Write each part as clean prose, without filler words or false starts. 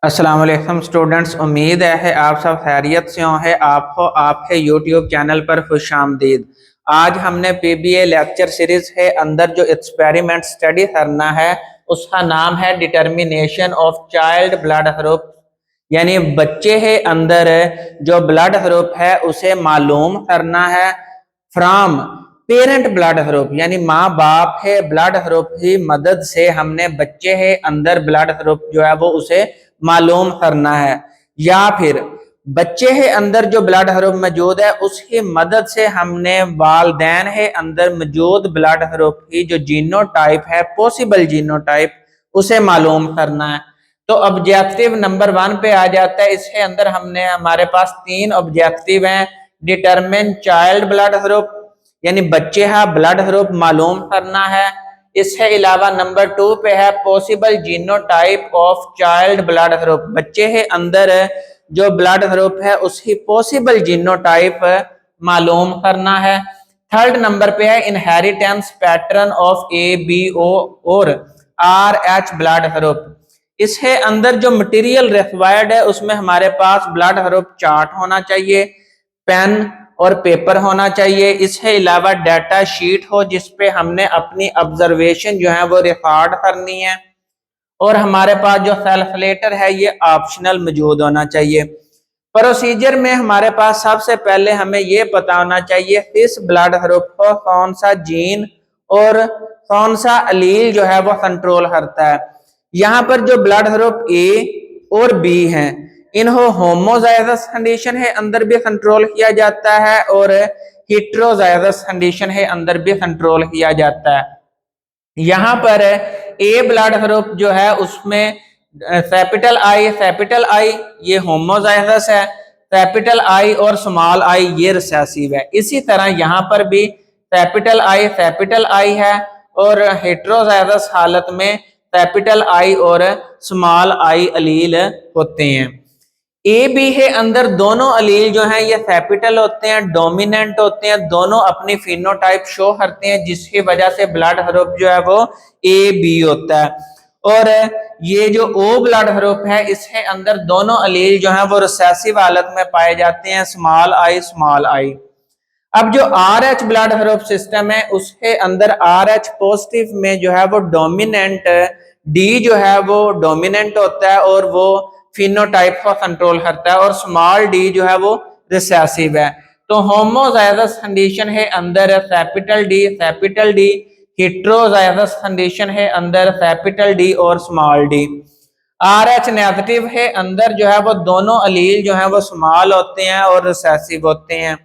अस्सलाम वालेकुम स्टूडेंट्स, उम्मीद है आप सब खैरियत से होंगे। आपके यूट्यूब चैनल पर खुशामदीद। आज हमने पीबीए लेक्चर सीरीज के अंदर जो एक्सपेरिमेंट स्टडी करना है उसका नाम है determination of child blood group, यानी बच्चे के अंदर जो ब्लड ग्रुप है उसे मालूम करना है फ्रॉम पेरेंट ब्लड ग्रुप, यानी माँ बाप के ब्लड ग्रुप की मदद से हमने बच्चे के अंदर ब्लड ग्रुप जो है वो उसे मालूम करना है, या फिर बच्चे के अंदर जो ब्लड ग्रुप मौजूद है उसकी मदद से हमने वालदैन के अंदर मौजूद ब्लड ग्रुप की जो जीनोटाइप है, पॉसिबल जीनोटाइप, उसे मालूम करना है। तो ऑब्जेक्टिव नंबर 1 पे आ जाता है। इसके अंदर हमारे पास 3 ऑब्जेक्टिव हैं। डिटरमिन चाइल्ड ब्लड ग्रुप, यानी बच्चे का ब्लड ग्रुप मालूम करना है। इसके अलावा नंबर 2 पे है possible genotype of child blood group, बच्चे के अंदर जो ब्लड ग्रुप है उसकी पॉसिबल जीनोटाइप मालूम करना है। थर्ड नंबर पे है इनहेरिटेंस पैटर्न ऑफ ABO और RH ब्लड ग्रुप। इसके अंदर जो मटेरियल रिक्वायर्ड है उसमें हमारे पास ब्लड ग्रुप चार्ट होना चाहिए, पेन और पेपर होना चाहिए। इसके अलावा डाटा शीट हो जिसपे हमने अपनी ऑब्जर्वेशन जो है वो रिकॉर्ड करनी है, और हमारे पास जो कैलकुलेटर है ये ऑप्शनल मौजूद होना चाहिए। प्रोसीजर में हमारे पास सबसे पहले हमें ये पता होना चाहिए इस ब्लड ग्रुप को कौन सा जीन और कौन सा अलील जो है वो कंट्रोल करता है। यहाँ पर जो ब्लड ग्रुप ए और बी हैं इनको होमोजाइगस कंडीशन है अंदर भी कंट्रोल किया जाता है और हेटेरोजाइगस कंडीशन है अंदर भी कंट्रोल किया जाता है। यहाँ पर ए ब्लड ग्रुप जो है उसमें कैपिटल आई ये होमोजाइगस है, कैपिटल आई और स्मॉल आई ये रिसेसिव है। इसी तरह यहाँ पर भी कैपिटल आई है और हेटेरोजाइगस हालत में कैपिटल आई और स्मॉल आई अलील होते हैं। ए बी के अंदर दोनों अलील जो हैं ये कैपिटल होते हैं, डोमिनेंट होते हैं, दोनों अपनी फिनोटाइप शो करते हैं जिसकी वजह से ब्लड ग्रुप जो है वो ए बी होता है। और ये जो ओ ब्लड ग्रुप है इसके अंदर दोनों अलील जो है वो रिसेसिव हालत में पाए जाते हैं, स्मॉल आई। अब जो R H blood group system है उसके अंदर आर एच पॉजिटिव में जो है वो डोमिनेंट डी जो है वो डोमिनेंट होता है और वो फिनोटाइप को कंट्रोल करता है, और स्मॉल डी जो है वो रिसेसिव है। तो होमोजाइगस कंडीशन है अंदर कैपिटल डी, हेटेरोजाइगस कंडीशन है अंदर कैपिटल डी और small D. R H negative है अंदर जो है वो दोनों अलील जो है वो स्मॉल होते हैं और रिसेसिव होते हैं।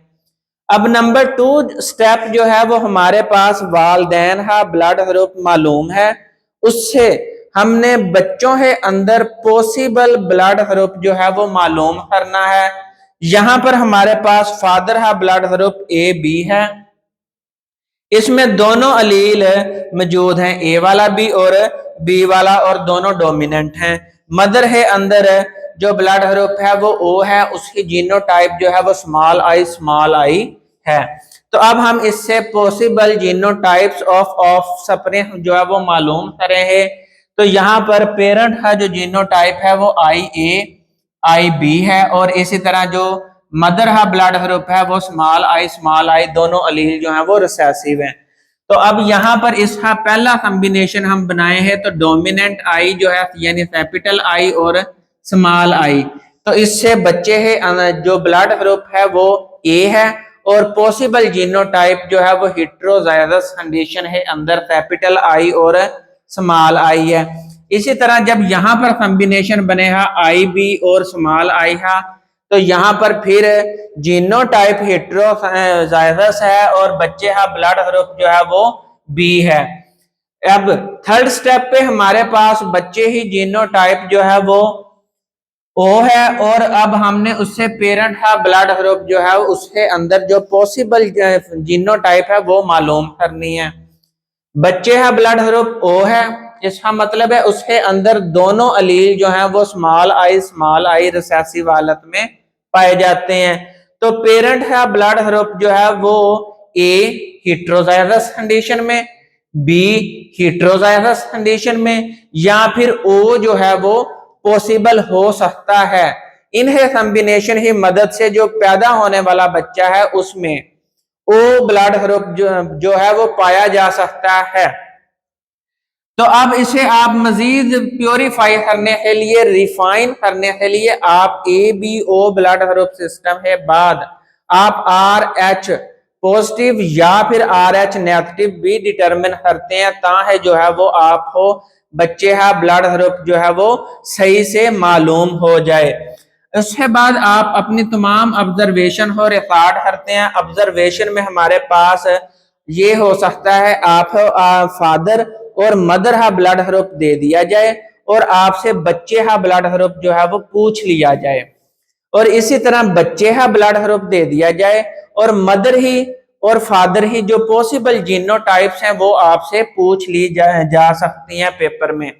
अब नंबर 2 स्टेप जो है वो हमारे पास वालदैन का ब्लड ग्रुप मालूम है, उससे हमने बच्चों के अंदर पॉसिबल ब्लड ग्रुप जो है वो मालूम करना है। यहां पर हमारे पास फादर का ब्लड ग्रुप ए बी है, इसमें दोनों अलील मौजूद हैं, ए वाला भी और बी वाला, और दोनों डोमिनेंट हैं। मदर है अंदर जो ब्लड ग्रुप है वो ओ है, उसकी जीनोटाइप जो है वो स्मॉल आई है। तो अब हम इससे पॉसिबल जीनोटाइप्स ऑफ ऑफस्प्रिंग जो है वो मालूम करेंगे। तो यहाँ पर पेरेंट का जो जीनोटाइप है वो आई बी है, और इसी तरह जो मदर का ब्लड ग्रुप है वो स्मॉल आई, दोनों अलील जो है वो रिसेसिव है। तो अब यहाँ पर इसका पहला कॉम्बिनेशन हम बनाए हैं, तो डोमिनेंट आई जो है यानी कैपिटल आई और स्मॉल आई, तो इससे बच्चे है जो ब्लड ग्रुप है वो ए है, और पॉसिबल जीनोटाइप जो है वो हेटेरोजाइगस कंडीशन है अंदर कैपिटल आई और स्मॉल आई है। इसी तरह जब यहाँ पर कॉम्बिनेशन बनेगा आई बी और स्मॉल आई का, तो यहाँ पर फिर जीनोटाइप हेटेरोजाइगस है और बच्चे का ब्लड ग्रुप जो है वो बी है। अब थर्ड स्टेप पे हमारे पास बच्चे ही जीनोटाइप जो है वो ओ है, और अब हमने उससे पेरेंट का ब्लड ग्रुप जो है उसके अंदर जो पॉसिबल जीनोटाइप है वो मालूम करनी है। बच्चे का ब्लड ग्रुप ओ है, इसका मतलब है उसके अंदर दोनों अलील जो हैं वो स्मॉल आई रिसेसिव हालत में पाए जाते हैं। तो पेरेंट का ब्लड ग्रुप जो है वो ए हेटेरोजाइगस कंडीशन में, बी हेटेरोजाइगस कंडीशन में, या फिर ओ जो है वो पॉसिबल हो सकता है। इन्हें कॉम्बिनेशन ही मदद से जो पैदा होने वाला बच्चा है उसमें ओ ब्लड ग्रुप जो है वो पाया जा सकता है। तो अब इसे आप मजीद प्योरीफाई करने के लिए, रिफाइन करने के लिए आप ABO ब्लड ग्रुप सिस्टम के बाद आप RH पॉजिटिव या फिर RH नेगेटिव भी डिटरमिन करते हैं, ताकि जो है वो आपको बच्चे का ब्लड ग्रुप जो है वो सही से मालूम हो जाए। उसके बाद आप अपनी तमाम ऑब्जर्वेशन को रिकॉर्ड करते हैं। ऑब्जर्वेशन में हमारे पास ये हो सकता है आप फादर और मदर का ब्लड ग्रुप दे दिया जाए और आपसे बच्चे का ब्लड ग्रुप जो है वो पूछ लिया जाए, और इसी तरह बच्चे का ब्लड ग्रुप दे दिया जाए और मदर ही और फादर ही जो पॉसिबल जीनोटाइप्स हैं वो आपसे पूछ ली जा सकती हैं पेपर में।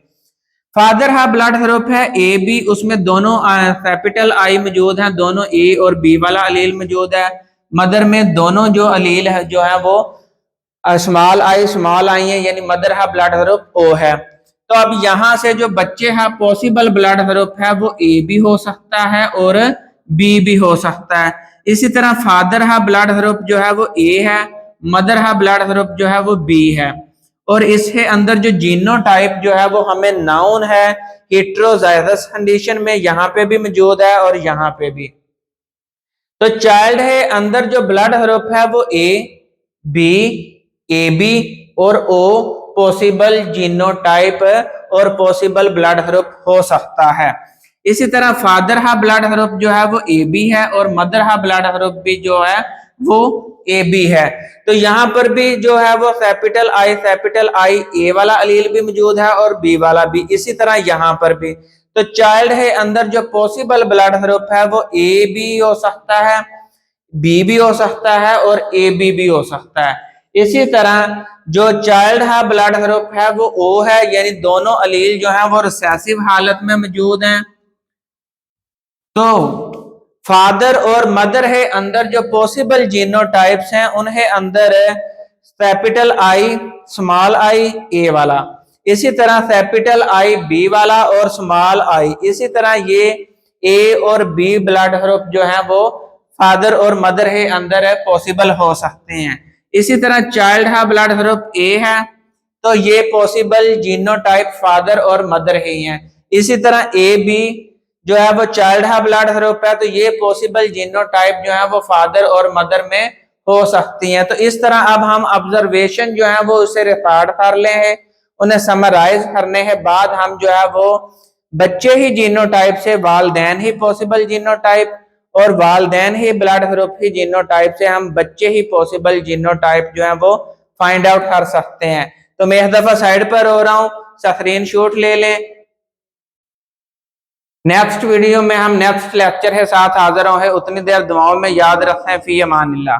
फादर का ब्लड ग्रुप है AB, उसमें दोनों कैपिटल I मौजूद हैं, दोनों A और B वाला अलील मौजूद है। मदर में दोनों जो अलील है जो है वो स्मॉल आई है, यानी मदर का ब्लड ग्रुप O है। तो अब यहां से जो बच्चे का पॉसिबल ब्लड ग्रुप है वो A भी हो सकता है और B भी हो सकता है। इसी तरह फादर का ब्लड ग्रुप जो है वो A है, मदर का ब्लड ग्रुप जो है वो B है, और इसके अंदर जो जीनोटाइप जो है वो हमें नाउन है हेटेरोजाइगस कंडीशन में यहाँ पे भी मौजूद है और यहाँ पे भी। तो चाइल्ड है अंदर जो ब्लड ग्रुप है वो A, B, AB और O पॉसिबल जीनोटाइप और पॉसिबल ब्लड ग्रुप हो सकता है। इसी तरह फादर का ब्लड ग्रुप जो है वो AB है और मदर का ब्लड ग्रुप भी जो है वो AB है। तो यहाँ पर भी जो है वो कैपिटल I A वाला अलील भी मौजूद है और B वाला भी, इसी तरह यहाँ पर भी। तो चाइल्ड है अंदर जो पॉसिबल ब्लड ग्रुप है वो A भी हो सकता है, B भी हो सकता है और AB भी हो सकता है। इसी तरह जो चाइल्ड का ब्लड ग्रुप है वो O है, यानी दोनों अलील जो है वो रिसेसिव हालत में मौजूद हैं। तो फादर और मदर है अंदर जो पॉसिबल जीनोटाइप्स हैं उन्हें अंदर capital I, small I A वाला, इसी तरह कैपिटल I B वाला और स्मॉल I, इसी तरह ये A और B ब्लड ग्रुप जो है वो फादर और मदर है अंदर है पॉसिबल हो सकते हैं। इसी तरह चाइल्ड का ब्लड ग्रुप A है, तो ये पॉसिबल जीनोटाइप फादर और मदर ही हैं। इसी तरह AB जो है वो चाइल्ड का ब्लड ग्रुप है, तो ये पॉसिबल जीनोटाइप जो है वो फादर और मदर में हो सकती हैं। तो इस तरह अब हम ऑब्जर्वेशन जो है वो उसे रिकॉर्ड कर ले हैं, उन्हें समराइज करने के बाद हम जो है वो बच्चे ही जीनोटाइप से वालदैन ही पॉसिबल जीनोटाइप और वालदैन ही ब्लड ग्रुप ही जीनोटाइप से हम बच्चे ही पॉसिबल जीनोटाइप जो है वो फाइंड आउट कर सकते हैं। तो मैं एक दफा साइड पर हो रहा हूँ, स्क्रीन शॉट ले लें। नेक्स्ट वीडियो में हम नेक्स्ट लेक्चर के साथ हाजिर होंगे। उतनी देर दुआओं में याद रखें। फी अमानिल्लाह।